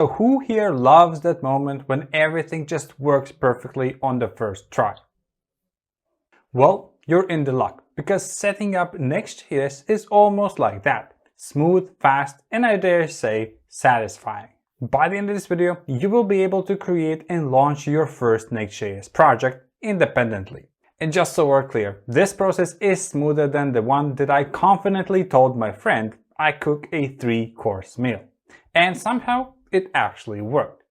So who here loves that moment when everything just works perfectly on the first try? Well, you're in the luck, because setting up Next.js is almost like that. Smooth, fast, and I dare say, satisfying. By the end of this video, you will be able to create and launch your first Next.js project independently. And just so we're clear, this process is smoother than the one that I confidently told my friend I cook a 3-course meal. And somehow, it actually worked.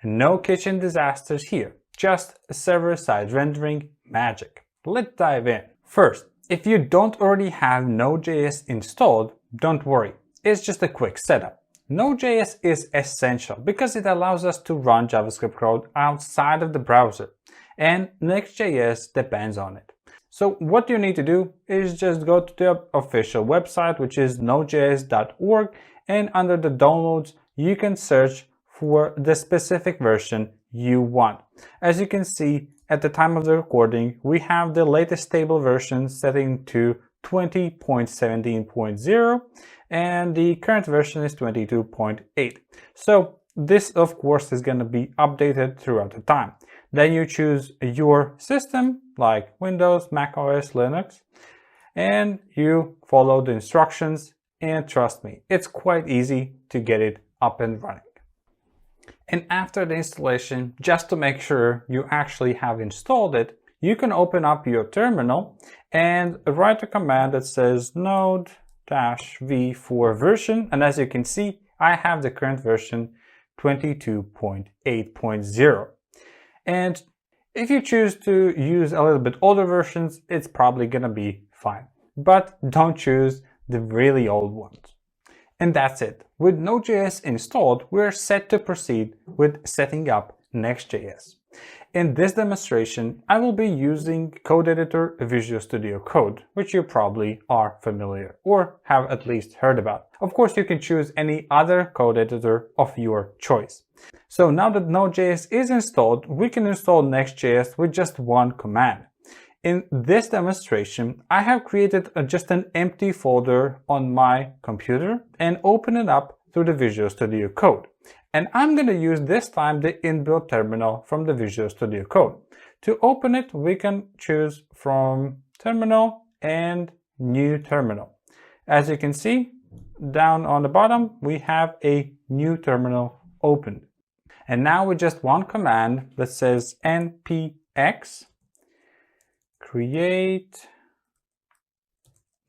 No kitchen disasters here, just server-side rendering magic. Let's dive in. First, if you don't already have Node.js installed, don't worry, it's just a quick setup. Node.js is essential because it allows us to run JavaScript code outside of the browser, and Next.js depends on it. So what you need to do is just go to the official website, which is nodejs.org, and under the downloads, you can search for the specific version you want. As you can see, at the time of the recording, we have the latest stable version setting to 20.17.0 and the current version is 22.8. So this, of course, is going to be updated throughout the time. Then you choose your system like Windows, Mac OS, Linux, and you follow the instructions, and trust me, it's quite easy to get it up and running. And after the installation, just to make sure you actually have installed it, you can open up your terminal and write a command that says node-v for version. And as you can see, I have the current version 22.8.0. And if you choose to use a little bit older versions, it's probably going to be fine. But don't choose the really old ones. And that's it. With Node.js installed, we're set to proceed with setting up Next.js. In this demonstration, I will be using code editor Visual Studio Code, which you probably are familiar or have at least heard about. Of course, you can choose any other code editor of your choice. So now that Node.js is installed, we can install Next.js with just one command. In this demonstration, I have created just an empty folder on my computer and open it up through the Visual Studio Code. And I'm going to use this time the inbuilt terminal from the Visual Studio Code. To open it, we can choose from Terminal and New Terminal. As you can see, down on the bottom, we have a new terminal opened. And now with just one command that says npx create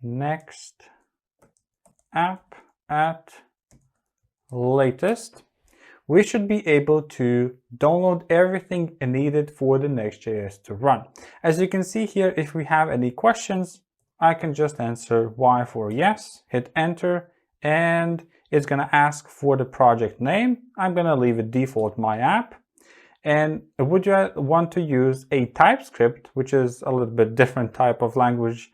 next app at latest, we should be able to download everything needed for the Next.js to run. As you can see here, if we have any questions, I can just answer Y for yes, hit enter, and it's going to ask for the project name. I'm going to leave it default my app. And would you want to use a TypeScript, which is a little bit different type of language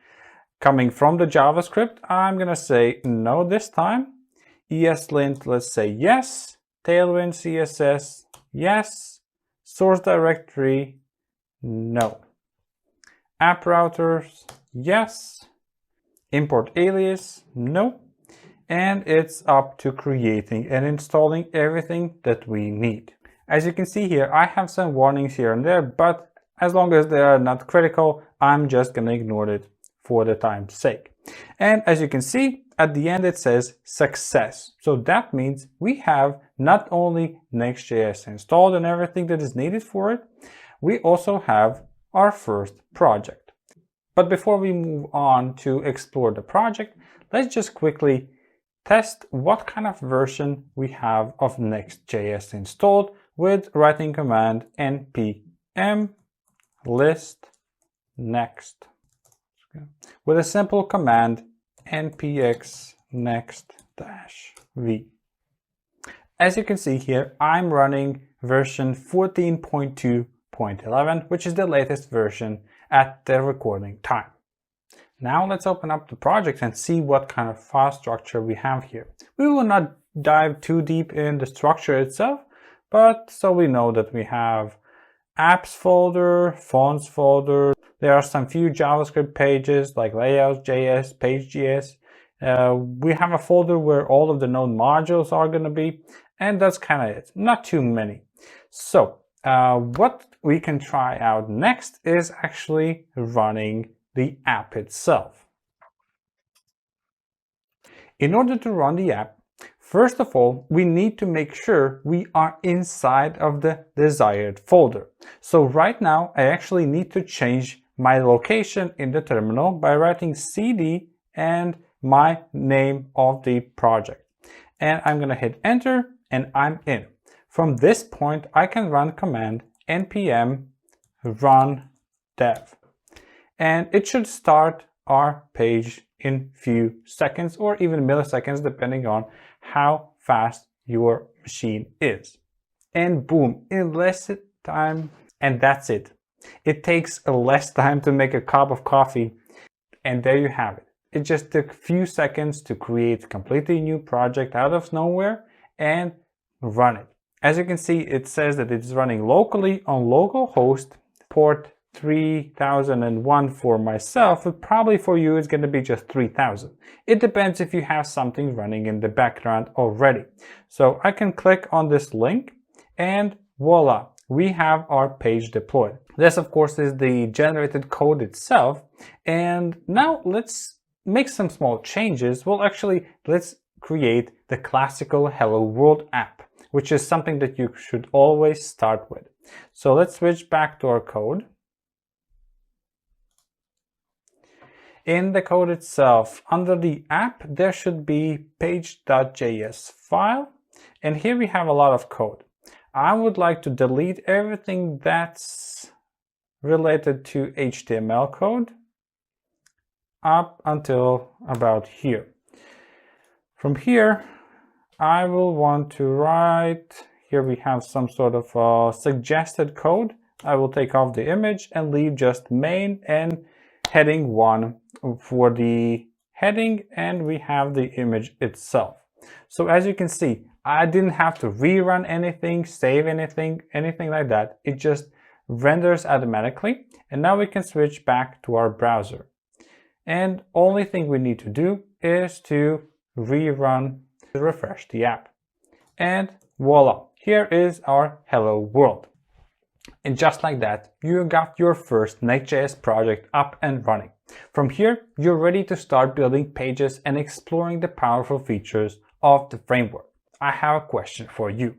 coming from the JavaScript? I'm going to say no this time. ESLint, let's say yes. Tailwind CSS, yes. Source directory, no. App routers, yes. Import alias, no. And it's up to creating and installing everything that we need. As you can see here, I have some warnings here and there, but as long as they are not critical, I'm just going to ignore it for the time's sake. And as you can see, at the end it says success. So that means we have not only Next.js installed and everything that is needed for it, we also have our first project. But before we move on to explore the project, let's just quickly test what kind of version we have of Next.js installed with writing command npm list next. With a simple command npx next-v. As you can see here, I'm running version 14.2.11, which is the latest version at the recording time. Now let's open up the project and see what kind of file structure we have here. We will not dive too deep in the structure itself, but so we know that we have apps folder, fonts folder. There are some few JavaScript pages like layouts.js, page.js. We have a folder where all of the node modules are going to be. And that's kind of it, not too many. So what we can try out next is actually running the app itself. In order to run the app, first of all, we need to make sure we are inside of the desired folder. So right now, I actually need to change my location in the terminal by writing cd and my name of the project. And I'm going to hit enter and I'm in. From this point, I can run command npm run dev. And it should start our page in few seconds or even milliseconds, depending on how fast your machine is. And boom, in less time, and that's it. It takes less time to make a cup of coffee, and there you have it. It just took a few seconds to create a completely new project out of nowhere and run it. As you can see, it says that it's running locally on localhost port 3001 for myself, but probably for you it's going to be just 3000. It depends if you have something running in the background already. So I can click on this link and voila, we have our page deployed. This of course is the generated code itself. And now let's make some small changes. Well, actually, let's create the classical Hello World app, which is something that you should always start with. So let's switch back to our code. In the code itself, under the app, there should be page.js file. And here we have a lot of code. I would like to delete everything that's related to HTML code up until about here. From here, I will want to write, here we have some sort of suggested code. I will take off the image and leave just main and heading 1 for the heading, and we have the image itself. So as you can see, I didn't have to rerun anything, save anything like that. It just renders automatically. And now we can switch back to our browser. And only thing we need to do is to rerun, refresh the app. And voila, here is our Hello World. And just like that, you got your first Next.js project up and running. From here, you're ready to start building pages and exploring the powerful features of the framework. I have a question for you.